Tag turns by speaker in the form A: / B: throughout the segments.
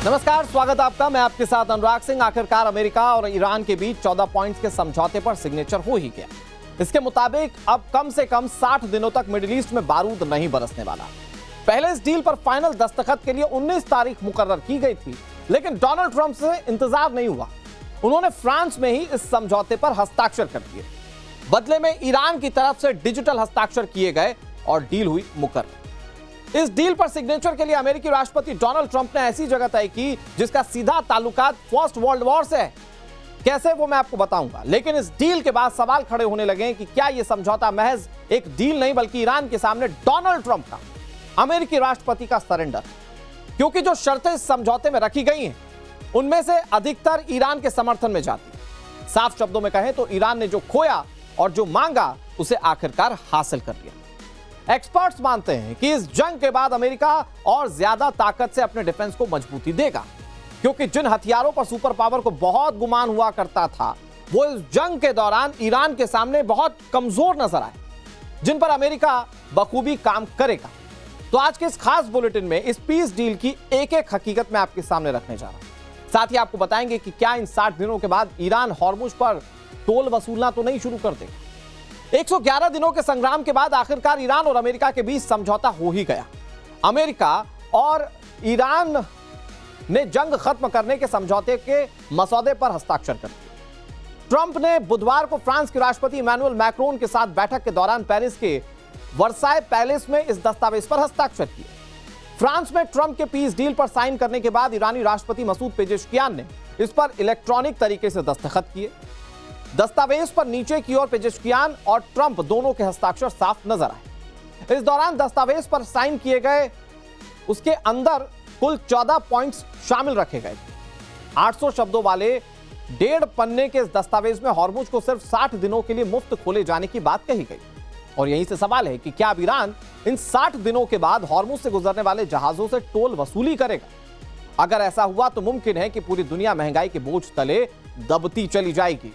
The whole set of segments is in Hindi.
A: नमस्कार, स्वागत आपका। मैं आपके साथ अनुराग सिंह। आखिरकार अमेरिका और ईरान के बीच 14 पॉइंट्स के समझौते पर सिग्नेचर हो ही गया। इसके मुताबिक अब कम से कम 60 दिनों तक मिडिल ईस्ट में बारूद नहीं बरसने वाला। पहले इस डील पर फाइनल दस्तखत के लिए 19 तारीख मुकर्रर की गई थी, लेकिन डोनाल्ड ट्रंप से इंतजार नहीं हुआ। उन्होंने फ्रांस में ही इस समझौते पर हस्ताक्षर कर दिए। बदले में ईरान की तरफ से डिजिटल हस्ताक्षर किए गए और डील हुई मुकर्रर। इस डील पर सिग्नेचर के लिए अमेरिकी राष्ट्रपति डोनाल्ड ट्रंप ने ऐसी जगह तय की जिसका सीधा ताल्लुकात फर्स्ट वर्ल्ड वॉर से है। कैसे, वो मैं आपको बताऊंगा। लेकिन इस डील के बाद सवाल खड़े होने लगे कि क्या यह समझौता महज एक डील नहीं बल्कि ईरान के सामने डोनाल्ड ट्रंप का, अमेरिकी राष्ट्रपति का सरेंडर। क्योंकि जो शर्तें इस समझौते में रखी गई हैं उनमें से अधिकतर ईरान के समर्थन में जाती है। साफ शब्दों में कहें तो ईरान ने जो खोया और जो मांगा उसे आखिरकार हासिल कर लिया। एक्सपर्ट्स मानते हैं कि इस जंग के बाद अमेरिका और ज्यादा ताकत से अपने डिफेंस को मजबूती देगा, क्योंकि जिन हथियारों पर सुपर पावर को बहुत गुमान हुआ करता था वो इस जंग के दौरान ईरान के सामने बहुत कमजोर नजर आए, जिन पर अमेरिका बखूबी काम करेगा। तो आज के इस खास बुलेटिन में इस पीस डील की एक एक हकीकत मैं आपके सामने रखने जा रहा हूं। साथ ही आपको बताएंगे कि क्या इन 60 दिनों के बाद ईरान हॉर्मुज पर टोल वसूलना तो नहीं शुरू कर देगा। 111 दिनों के संग्राम के बाद आखिरकार ईरान और अमेरिका के बीच समझौता हो ही गया। अमेरिका और ईरान ने जंग खत्म करने के समझौते के मसौदे पर हस्ताक्षर कर दिए। ट्रंप ने बुधवार को फ्रांस के राष्ट्रपति इमैनुअल मैक्रोन के साथ बैठक के दौरान पेरिस के वर्साय पैलेस में इस दस्तावेज पर हस्ताक्षर किए। फ्रांस में ट्रंप के पीस डील पर साइन करने के बाद ईरानी राष्ट्रपति मसूद पेजेश्कियान ने इस पर इलेक्ट्रॉनिक तरीके से दस्तखत किए। दस्तावेज पर नीचे की ओर पेजेश्कियान और ट्रंप दोनों के हस्ताक्षर साफ नजर आए। इस दौरान दस्तावेज पर साइन किए गए उसके अंदर कुल 14 पॉइंट्स शामिल रखे गए। 800 शब्दों वाले 1.5 पन्ने के इस दस्तावेज में हॉर्मुज को सिर्फ 60 दिनों के लिए मुफ्त खोले जाने की बात कही गई। और यहीं से सवाल है कि क्या अब ईरान इन 60 दिनों के बाद हॉर्मुज से गुजरने वाले जहाजों से टोल वसूली करेगा? अगर ऐसा हुआ तो मुमकिन है कि पूरी दुनिया महंगाई के बोझ तले दबती चली जाएगी।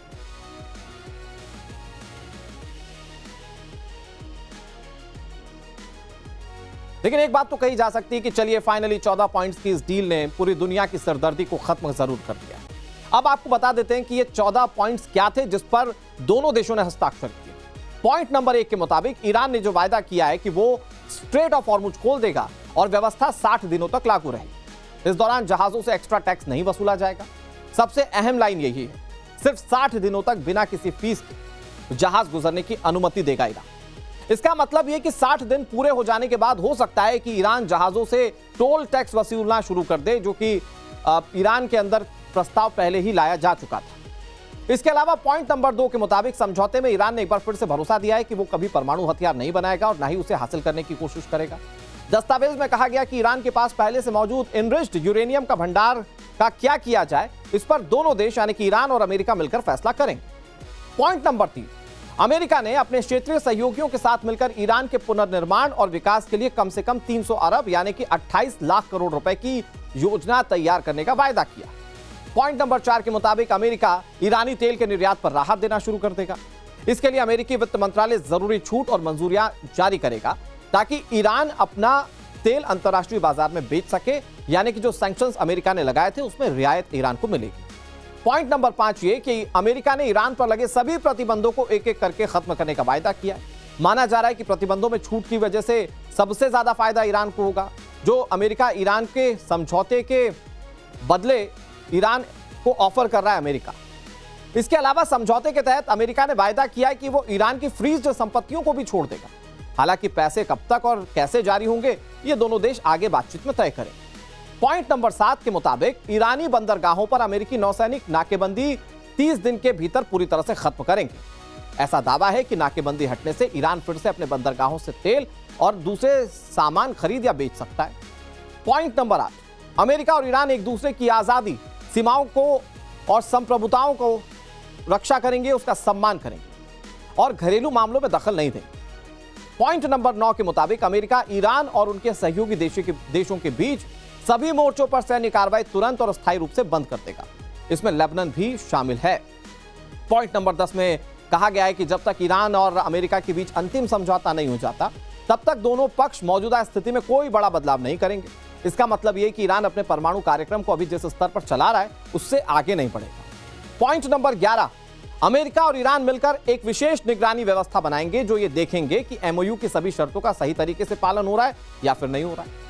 A: लेकिन एक बात तो कही जा सकती है कि चलिए फाइनली 14 पॉइंट्स की इस डील ने पूरी दुनिया की सरदर्दी को खत्म जरूर कर दिया। अब आपको बता देते हैं कि ये 14 पॉइंट्स क्या थे जिस पर दोनों देशों ने हस्ताक्षर किए। पॉइंट नंबर 1 के मुताबिक ईरान ने जो वायदा किया है कि वो स्ट्रेट ऑफ हॉर्मुज खोल देगा और व्यवस्था 60 दिनों तक लागू रहेगी। इस दौरान जहाजों से एक्स्ट्रा टैक्स नहीं वसूला जाएगा। सबसे अहम लाइन यही है, सिर्फ 60 दिनों तक बिना किसी फीस के जहाज गुजरने की अनुमति देगा ईरान। इसका मतलब यह कि 60 दिन पूरे हो जाने के बाद हो सकता है कि ईरान जहाजों से टोल टैक्स वसूलना शुरू कर दे, जो कि ईरान के अंदर प्रस्ताव पहले ही लाया जा चुका था। इसके अलावा पॉइंट नंबर 2 के मुताबिक समझौते में ईरान ने एक बार फिर से भरोसा दिया है कि वो कभी परमाणु हथियार नहीं बनाएगा और ना ही उसे हासिल करने की कोशिश करेगा। दस्तावेज में कहा गया कि ईरान के पास पहले से मौजूद इनरिच्ड यूरेनियम का भंडार का क्या किया जाए, इस पर दोनों देश यानी कि ईरान और अमेरिका मिलकर फैसला करेंगे। पॉइंट नंबर 3, अमेरिका ने अपने क्षेत्रीय सहयोगियों के साथ मिलकर ईरान के पुनर्निर्माण और विकास के लिए कम से कम 300 अरब यानी कि 28 लाख करोड़ रुपए की योजना तैयार करने का वायदा किया। पॉइंट नंबर 4 के मुताबिक अमेरिका ईरानी तेल के निर्यात पर राहत देना शुरू कर देगा। इसके लिए अमेरिकी वित्त मंत्रालय जरूरी छूट और मंजूरियां जारी करेगा ताकि ईरान अपना तेल अंतर्राष्ट्रीय बाजार में बेच सके, यानी कि जो सैंक्शंस अमेरिका ने लगाए थे उसमें रियायत ईरान को मिलेगी। पॉइंट नंबर 5 ये कि अमेरिका ने ईरान पर लगे सभी प्रतिबंधों को एक एक करके खत्म करने का वायदा किया है। माना जा रहा है कि प्रतिबंधों में छूट की वजह से सबसे ज्यादा फायदा ईरान को होगा, जो अमेरिका ईरान के समझौते के बदले ईरान को ऑफर कर रहा है अमेरिका। इसके अलावा समझौते के तहत अमेरिका ने वायदा किया है कि वो ईरान की फ्रीज संपत्तियों को भी छोड़ देगा। हालांकि पैसे कब तक और कैसे जारी होंगे ये दोनों देश आगे बातचीत में तय करें। पॉइंट नंबर 7 के मुताबिक ईरानी बंदरगाहों पर अमेरिकी नौसैनिक नाकेबंदी 30 दिन के भीतर पूरी तरह से खत्म करेंगे। ऐसा दावा है कि नाकेबंदी हटने से ईरान फिर से अपने बंदरगाहों से तेल और दूसरे सामान खरीद या बेच सकता है। पॉइंट नंबर 8, अमेरिका और ईरान एक दूसरे की आजादी, सीमाओं को और संप्रभुताओं को रक्षा करेंगे, उसका सम्मान करेंगे और घरेलू मामलों में दखल नहीं देंगे। पॉइंट नंबर 9 के मुताबिक अमेरिका ईरान और उनके सहयोगी देशों के बीच सभी मोर्चों पर सैन्य कार्रवाई तुरंत और स्थायी रूप से बंद कर देगा। इसमें लेबनान भी शामिल है। पॉइंट नंबर 10 में कहा गया है कि जब तक ईरान और अमेरिका के बीच अंतिम समझौता नहीं हो जाता तब तक दोनों पक्ष मौजूदा स्थिति में कोई बड़ा बदलाव नहीं करेंगे। इसका मतलब यह कि ईरान अपने परमाणु कार्यक्रम को अभी जिस स्तर पर चला रहा है उससे आगे नहीं बढ़ेगा। पॉइंट नंबर 11, अमेरिका और ईरान मिलकर एक विशेष निगरानी व्यवस्था बनाएंगे जो ये देखेंगे कि एमओयू की सभी शर्तों का सही तरीके से पालन हो रहा है या फिर नहीं हो रहा है।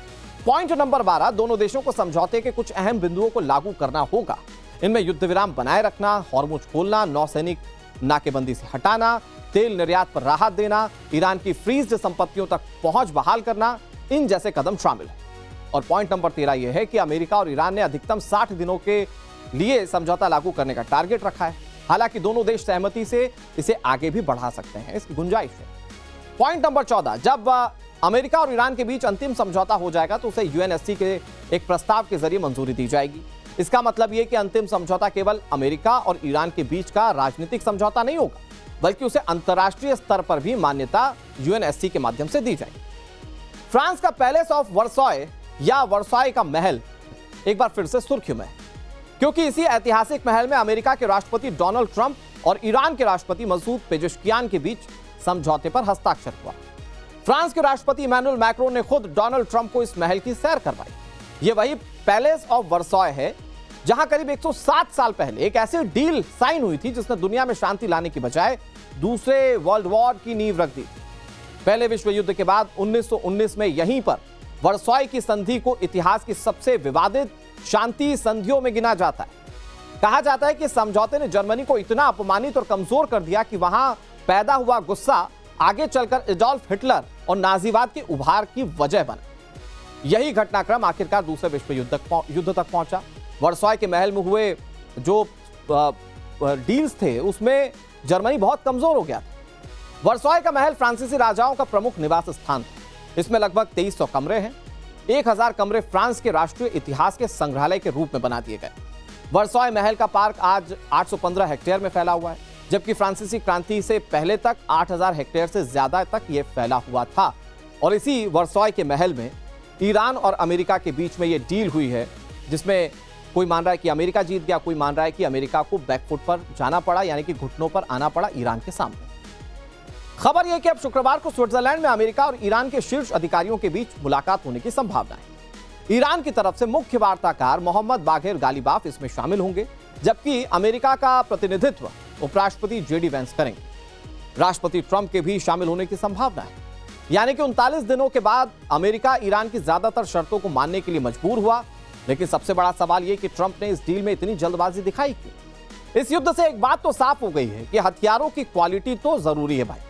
A: पॉइंट नंबर 12, दोनों देशों को समझौते के कुछ अहम बिंदुओं को लागू करना होगा। इनमें युद्ध विराम बनाए रखना, हॉर्मुज खोलना, नौसैनिक नाकेबंदी से हटाना, तेल निर्यात पर राहत देना, ईरान की फ्रीज्ड संपत्तियों तक पहुंच बहाल करना, इन जैसे कदम शामिल है। और पॉइंट नंबर 13 यह है कि अमेरिका और ईरान ने अधिकतम 60 दिनों के लिए समझौता लागू करने का टारगेट रखा है। हालांकि दोनों देश सहमति से इसे आगे भी बढ़ा सकते हैं, इसकी गुंजाइश है। पॉइंट नंबर 14, जब अमेरिका और ईरान के बीच अंतिम समझौता हो जाएगा तो उसे यूएनएससी के एक प्रस्ताव के जरिए मंजूरी दी जाएगी। इसका मतलब यह कि अंतिम समझौता केवल अमेरिका और ईरान के बीच का राजनीतिक समझौता नहीं होगा, बल्कि उसे अंतर्राष्ट्रीय स्तर पर भी मान्यता यूएनएससी के माध्यम से दी जाएगी। फ्रांस का पैलेस ऑफ वर्साय या वर्साय का महल एक बार फिर से सुर्खियों में है, क्योंकि इसी ऐतिहासिक महल में अमेरिका के राष्ट्रपति डोनाल्ड ट्रंप और ईरान के राष्ट्रपति मसूद पेजेश्कियान के बीच समझौते पर हस्ताक्षर हुआ। फ्रांस के राष्ट्रपति इमैनुअल मैक्रोन ने खुद डोनाल्ड ट्रंप को इस महल की सैर करवाई। यह वही पैलेस ऑफ वर्साय है जहां करीब 107 साल पहले एक ऐसी डील साइन हुई थी जिसने दुनिया में शांति लाने की बजाय दूसरे वर्ल्ड वॉर की नींव रख दी। पहले विश्व युद्ध के बाद 1919 में यहीं पर वर्साय की संधि को इतिहास की सबसे विवादित शांति संधियों में गिना जाता है। कहा जाता है कि समझौते ने जर्मनी को इतना अपमानित और कमजोर कर दिया कि वहां पैदा हुआ गुस्सा आगे चलकर एडोल्फ हिटलर और नाजीवाद के उभार की वजह बना। यही घटनाक्रम आखिरकार दूसरे विश्व युद्ध तक पहुंचा। वर्साय के महल में हुए जो डील्स थे उसमें जर्मनी बहुत कमजोर हो गया था। वर्साय का महल फ्रांसीसी राजाओं का प्रमुख निवास स्थान था। इसमें लगभग 2300 कमरे हैं। 1000 कमरे फ्रांस के राष्ट्रीय इतिहास के संग्रहालय के रूप में बना दिए गए। वर्साय महल का पार्क आज 815 हेक्टेयर में फैला हुआ है, जबकि फ्रांसीसी क्रांति से पहले तक 8000 हेक्टेयर से ज्यादा तक यह फैला हुआ था। और इसी वर्साय के महल में ईरान और अमेरिका के बीच में यह डील हुई है, जिसमें कोई मान रहा है कि अमेरिका जीत गया, कोई मान रहा है कि अमेरिका को बैकफुट पर जाना पड़ा, यानी कि घुटनों पर आना पड़ा ईरान के सामने। खबर यह कि अब शुक्रवार को स्विट्जरलैंड में अमेरिका और ईरान के शीर्ष अधिकारियों के बीच मुलाकात होने की संभावना है। ईरान की तरफ से मुख्य वार्ताकार मोहम्मद बाघेर गालिबाफ इसमें शामिल होंगे, जबकि अमेरिका का प्रतिनिधित्व उपराष्ट्रपति जेडी वेंस करेंगे। राष्ट्रपति ट्रंप के भी शामिल होने की संभावना है, यानी कि 39 दिनों के बाद अमेरिका ईरान की ज्यादातर शर्तों को मानने के लिए मजबूर हुआ। लेकिन सबसे बड़ा सवाल यह कि ट्रंप ने इस डील में इतनी जल्दबाजी दिखाई क्यों? इस युद्ध से एक बात तो साफ हो गई है कि हथियारों की क्वालिटी तो जरूरी है भाई,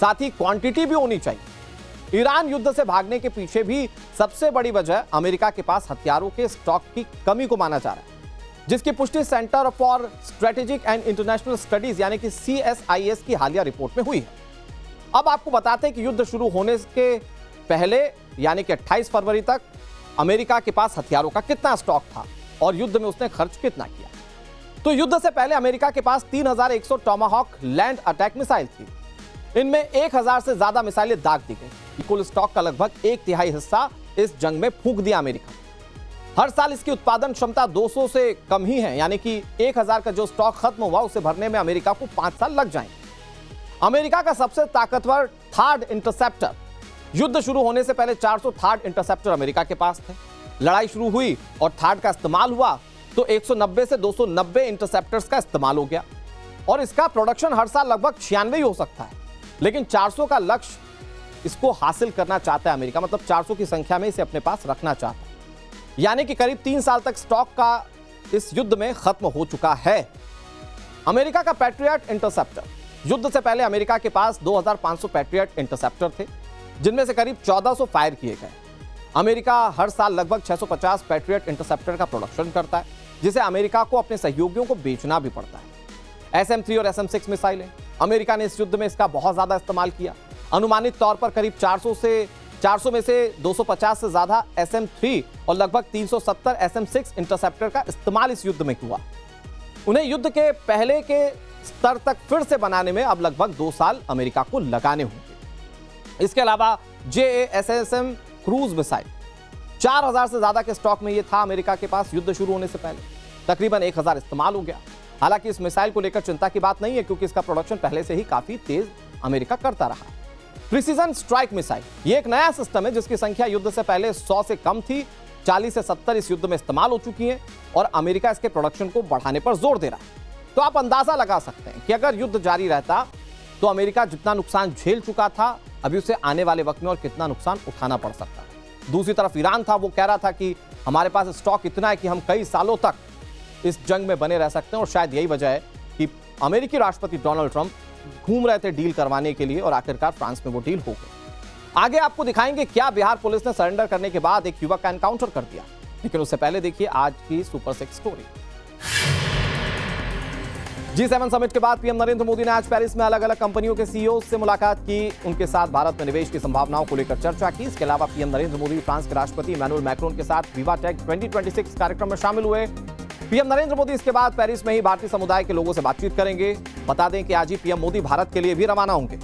A: साथ ही क्वांटिटी भी होनी चाहिए। ईरान युद्ध से भागने के पीछे भी सबसे बड़ी वजह अमेरिका के पास हथियारों के स्टॉक की कमी को माना जा रहा है, जिसकी पुष्टि centre for strategic and international studies यानी कि CSIS की हालिया रिपोर्ट में हुई है। अब आपको बताते हैं कि युद्ध शुरू होने के पहले यानी कि 28 फरवरी तक अमेरिका के पास हथियारों का कितना स्टॉक था और युद्ध में उसने खर्च कितना किया। तो युद्ध से पहले अमेरिका के पास 3100 टॉमाहॉक लैंड अटैक मिसाइल थी। इनमें 1000 से ज्यादा मिसाइलें दाग दी गई। कुल स्टॉक का लगभग 1/3 हिस्सा इस जंग में फूंक दिया अमेरिका। हर साल इसकी उत्पादन क्षमता 200 से कम ही है, यानी कि 1000 का जो स्टॉक खत्म हुआ उसे भरने में अमेरिका को 5 साल लग जाएंगे। अमेरिका का सबसे ताकतवर थार्ड इंटरसेप्टर, युद्ध शुरू होने से पहले 400 थार्ड इंटरसेप्टर अमेरिका के पास थे। लड़ाई शुरू हुई और थार्ड का इस्तेमाल हुआ तो 190 से 290 इंटरसेप्टर्स का इस्तेमाल हो गया और इसका प्रोडक्शन हर साल लगभग 96 ही हो सकता है। लेकिन 400 का लक्ष्य इसको हासिल करना चाहता है अमेरिका, मतलब 400 की संख्या में इसे अपने पास रखना चाहता है, यानी कि करीब 3 साल तक स्टॉक का इस युद्ध में खत्म हो चुका है। अमेरिका का पैट्रियट इंटरसेप्टर, युद्ध से पहले अमेरिका के पास 2500 पैट्रियट इंटरसेप्टर थे, जिनमें से करीब 1400 फायर किए गए। अमेरिका हर साल लगभग 650 पैट्रियट इंटरसेप्टर का प्रोडक्शन करता है, जिसे अमेरिका को अपने सहयोगियों को बेचना भी पड़ता है। SM-3 और SM-6 मिसाइलें, अमेरिका ने इस युद्ध में इसका बहुत ज्यादा इस्तेमाल किया। अनुमानित तौर पर करीब 400 में से 250 से ज्यादा SM-3 और लगभग 370 SM-6 इंटरसेप्टर का इस्तेमाल इस युद्ध में हुआ। उन्हें युद्ध के पहले के स्तर तक फिर से बनाने में अब लगभग 2 साल अमेरिका को लगाने होंगे। इसके अलावा JASSM क्रूज मिसाइल 4000 से ज्यादा के स्टॉक में यह था अमेरिका के पास युद्ध शुरू होने से पहले। तकरीबन 1000 इस्तेमाल हो गया। हालांकि इस मिसाइल को लेकर चिंता की बात नहीं है, क्योंकि इसका प्रोडक्शन पहले से ही काफी तेज अमेरिका करता रहा। प्रिसीजन स्ट्राइक मिसाइल, यह एक नया सिस्टम है जिसकी संख्या युद्ध से पहले 100 से कम थी 40 से 70 इस युद्ध में इस्तेमाल हो चुकी हैं और अमेरिका इसके प्रोडक्शन को बढ़ाने पर जोर दे रहा है। तो आप अंदाजा लगा सकते हैं कि अगर युद्ध जारी रहता तो अमेरिका जितना नुकसान झेल चुका था, अभी उसे आने वाले वक्त में और कितना नुकसान उठाना पड़ सकता है। दूसरी तरफ ईरान था, वो कह रहा था कि हमारे पास स्टॉक इतना है कि हम कई सालों तक इस जंग में बने रह सकते हैं, और शायद यही वजह है कि अमेरिकी राष्ट्रपति डोनाल्ड ट्रंप घूम रहे थे डील करवाने के लिए और आखिरकार फ्रांस में वो डील हो गई। आगे आपको दिखाएंगे क्या बिहार पुलिस ने सरेंडर करने के बाद एक युवक का एनकाउंटर कर दिया, लेकिन उससे पहले देखिए आज की सुपर 6 स्टोरी। G7 समिट के बाद पीएम नरेंद्र मोदी ने आज पेरिस में अलग अलग कंपनियों के सीईओ से मुलाकात की, उनके साथ भारत में निवेश की संभावनाओं को लेकर चर्चा की। इसके अलावा पीएम नरेंद्र मोदी फ्रांस के राष्ट्रपति इमैनुअल मैक्रोन के साथ विवाटेक 2026 कार्यक्रम में शामिल हुए। पीएम नरेंद्र मोदी इसके बाद पेरिस में ही भारतीय समुदाय के लोगों से बातचीत करेंगे। बता दें कि आज ही पीएम मोदी भारत के लिए भी रवाना होंगे।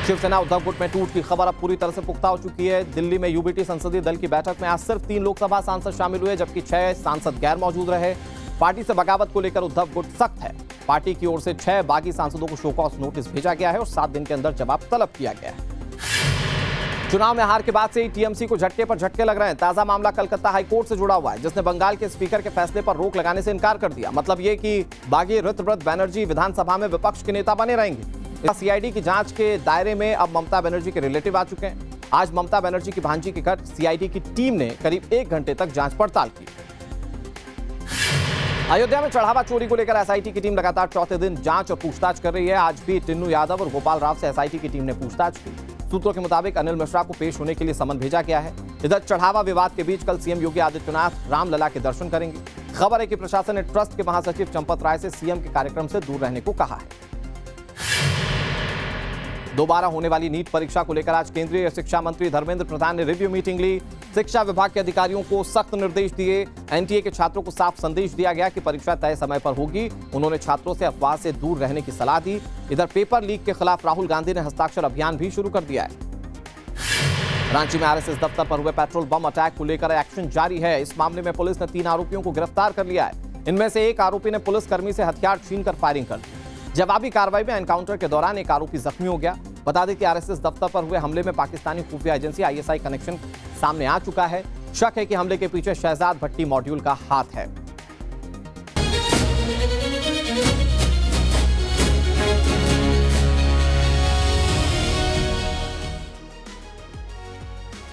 A: शिवसेना उद्धव गुट में टूट की खबर अब पूरी तरह से पुख्ता हो चुकी है। दिल्ली में यूबीटी संसदीय दल की बैठक में आज सिर्फ 3 लोकसभा सांसद शामिल हुए, जबकि 6 सांसद गैर मौजूद रहे। पार्टी से बगावत को लेकर उद्धव गुट सख्त है। पार्टी की ओर से 6 बागी सांसदों को शो कॉज नोटिस भेजा गया है और 7 दिन के अंदर जवाब तलब किया गया है। चुनाव में हार के बाद से ही टीएमसी को झटके पर झटके लग रहे हैं। ताजा मामला कलकत्ता हाईकोर्ट से जुड़ा हुआ है, जिसने बंगाल के स्पीकर के फैसले पर रोक लगाने से इनकार कर दिया। मतलब ये कि बागी ऋतव्रत बनर्जी विधानसभा में विपक्ष के नेता बने रहेंगे। सीआईडी की जांच के दायरे में अब ममता बनर्जी के रिलेटिव आ चुके हैं। आज ममता बनर्जी की भांजी के घर सीआईडी की टीम ने करीब 1 घंटे तक जांच पड़ताल की। अयोध्या में चढ़ावा चोरी को लेकर एसआईटी की टीम लगातार चौथे दिन जांच और पूछताछ कर रही है। आज भी टिन्नू यादव और गोपाल राव से एसआईटी की टीम ने पूछताछ की। सूत्रों के मुताबिक अनिल मिश्रा को पेश होने के लिए समन भेजा गया है। इधर चढ़ावा विवाद के बीच कल सीएम योगी आदित्यनाथ रामलला के दर्शन करेंगे। खबर है कि प्रशासन ने ट्रस्ट के महासचिव चंपत राय से सीएम के कार्यक्रम से दूर रहने को कहा है। दोबारा होने वाली नीट परीक्षा को लेकर आज केंद्रीय शिक्षा मंत्री धर्मेंद्र प्रधान ने रिव्यू मीटिंग ली। शिक्षा विभाग के अधिकारियों को सख्त निर्देश दिए। एनटीए के छात्रों को साफ संदेश दिया गया कि परीक्षा तय समय पर होगी। उन्होंने छात्रों से अफवाह से दूर रहने की सलाह दी। इधर पेपर लीक के खिलाफ राहुल गांधी ने हस्ताक्षर अभियान भी शुरू कर दिया है। रांची में आरएसएस दफ्तर पर हुए पेट्रोल बम अटैक को लेकर एक्शन जारी है। इस मामले में पुलिस ने 3 आरोपियों को गिरफ्तार कर लिया है। इनमें से एक आरोपी ने पुलिसकर्मी से हथियार छीनकर फायरिंग कर दी। जवाबी कार्रवाई में एनकाउंटर के दौरान एक आरोपी जख्मी हो गया। बता दें कि आरएसएस दफ्तर पर हुए हमले में पाकिस्तानी खुफिया एजेंसी आईएसआई कनेक्शन सामने आ चुका है। शक है कि हमले के पीछे शहजाद भट्टी मॉड्यूल का हाथ है।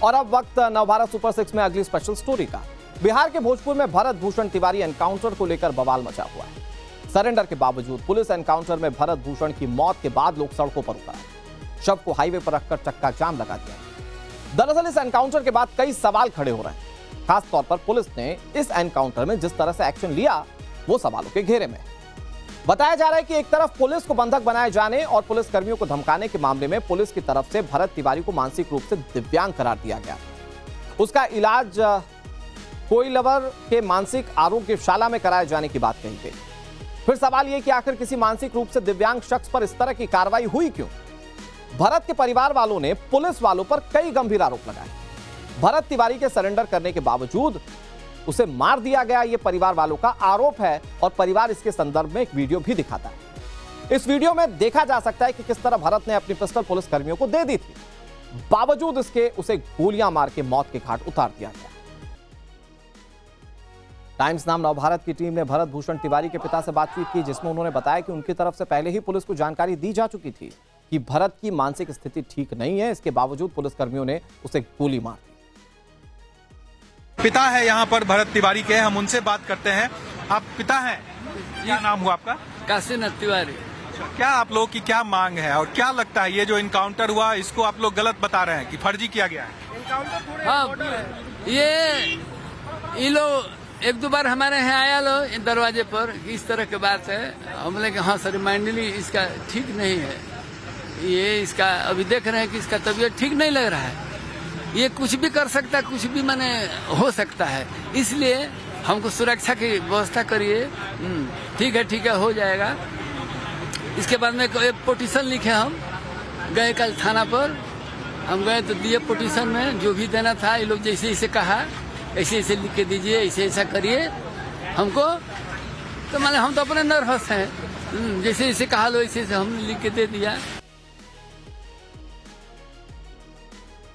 A: और अब वक्त नवभारत सुपर 6 में अगली स्पेशल स्टोरी का। बिहार के भोजपुर में भरत भूषण तिवारी एनकाउंटर को लेकर बवाल मचा हुआ है। सरेंडर के बावजूद पुलिस एनकाउंटर में भरत भूषण की मौत के बाद लोग सड़कों पर उतरे। शव को हाईवे पर रखकर चक्का जाम लगा दिया। दरअसल इस एनकाउंटर के बाद कई सवाल खड़े हो रहे हैं। खास तौर पर पुलिस ने इस एनकाउंटर में जिस तरह से एक्शन लिया वो सवालों के घेरे में। बताया जा रहा है कि एक तरफ पुलिस को बंधक बनाए जाने और पुलिस कर्मियों को धमकाने के मामले में पुलिस की तरफ से भरत तिवारी को मानसिक रूप से दिव्यांग करार दिया गया। उसका इलाज कोइलवर के मानसिक आरोग्यशाला में कराए जाने की बात कही गई। फिर सवाल यह कि आखिर किसी मानसिक रूप से दिव्यांग शख्स पर इस तरह की कार्रवाई हुई क्यों? भरत के परिवार वालों ने पुलिस वालों पर कई गंभीर आरोप लगाए। भरत तिवारी के सरेंडर करने के बावजूद उसे मार दिया गया, यह परिवार वालों का आरोप है और परिवार इसके संदर्भ में एक वीडियो भी दिखाता है। इस वीडियो में देखा जा सकता है कि किस तरह भरत ने अपनी पिस्टल पुलिस कर्मियों को दे दी थी। बावजूद इसके उसे गोलियां मार के मौत के घाट उतार दिया गया। टाइम्स नाम नवभारत की टीम ने भरत भूषण तिवारी के पिता से बातचीत की, जिसमें उन्होंने बताया कि उनकी तरफ से पहले ही पुलिस को जानकारी दी जा चुकी थी कि भरत की मानसिक स्थिति ठीक नहीं है। इसके बावजूद पुलिसकर्मियों ने उसे गोली मार दी।
B: पिता है यहाँ पर भरत तिवारी के, हम उनसे बात करते हैं। आप पिता हैं, क्या नाम हुआ आपका?
C: काशीनाथ तिवारी।
B: क्या आप लोगों की क्या मांग है और क्या लगता है ये जो इनकाउंटर हुआ इसको आप लोग गलत बता रहे हैं कि फर्जी किया गया है?
C: हाँ, ये लोग 1-2 बार हमारे यहाँ आया लो दरवाजे पर, इस तरह की बात है। हम लोग हाँ सर, माइंडली इसका ठीक नहीं है। ये इसका अभी देख रहे हैं कि इसका तबीयत ठीक नहीं लग रहा है। ये कुछ भी कर सकता है, कुछ भी माने हो सकता है, इसलिए हमको सुरक्षा की व्यवस्था करिए। ठीक है, हो जाएगा। इसके बाद में एक पिटीशन लिखे, हम गए कल थाना पर, हम गए तो दिए पिटीशन में जो भी देना था। ये लोग जैसे जैसे कहा ऐसे ऐसे लिख के दीजिए, ऐसे ऐसा करिए हमको। तो माने हम तो अपने नर्वस हैं, जैसे जैसे कहा लो ऐसे ऐसे हमने लिख के दे दिया।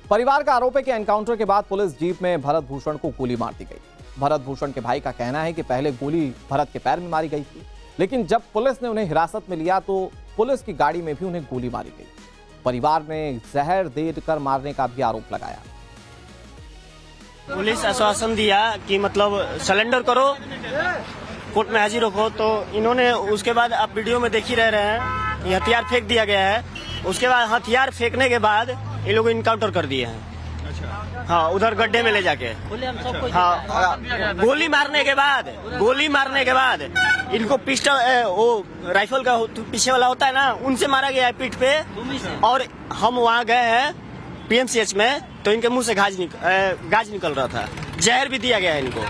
A: परिवार का आरोप है कि एनकाउंटर के बाद पुलिस जीप में भरत भूषण को गोली मार दी गई। भरत भूषण के भाई का कहना है कि पहले गोली भरत के पैर में मारी गई थी, लेकिन जब पुलिस ने उन्हें हिरासत में लिया तो पुलिस की गाड़ी में भी उन्हें गोली मारी गई। परिवार ने जहर देकर मारने का भी आरोप लगाया।
D: पुलिस आश्वासन दिया कि मतलब सरेंडर करो, कोर्ट में हाजिर रखो, तो इन्होंने उसके बाद आप वीडियो में देख ही रह रहे हैं, ये हथियार फेंक दिया गया है। उसके बाद हथियार फेंकने के बाद ये लोग इनकाउंटर कर दिए हैं। हाँ, उधर गड्ढे में ले जाके। हाँ, गोली मारने के बाद इनको पिस्टल वो राइफल का पीछे वाला होता है ना, उनसे मारा गया है पीठ पे। और हम वहाँ गए हैं पीएमसीएच में, तो इनके मुंह से गाज निकल रहा था। जहर भी दिया गया है इनको,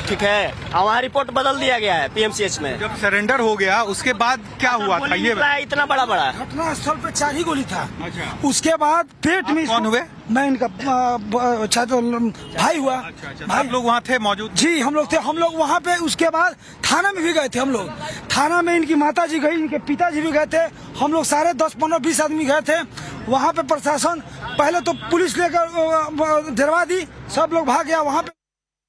D: ठीक है। और वहाँ रिपोर्ट बदल दिया गया है पीएमसीएच में।
B: जब सरेंडर हो गया उसके बाद क्या हुआ था ये?
D: इतना बड़ा
E: घटना स्थल पे 4 ही गोली था।
B: अच्छा।
E: उसके बाद पेट में
B: कौन हुए?
E: मैं इनका भाई हुआ।
B: अच्छा, आप लोग वहाँ थे मौजूद?
E: जी, हम लोग थे। हम लोग वहाँ पे उसके बाद थाना में भी गए थे। हम लोग थाना में इनकी माता जी गई, इनके पिताजी भी गए थे। हम लोग सारे 10, 15, 20 आदमी गए थे। वहाँ पे प्रशासन पहले तो पुलिस लेकर डरवा दी, सब लोग भाग गया वहाँ पे।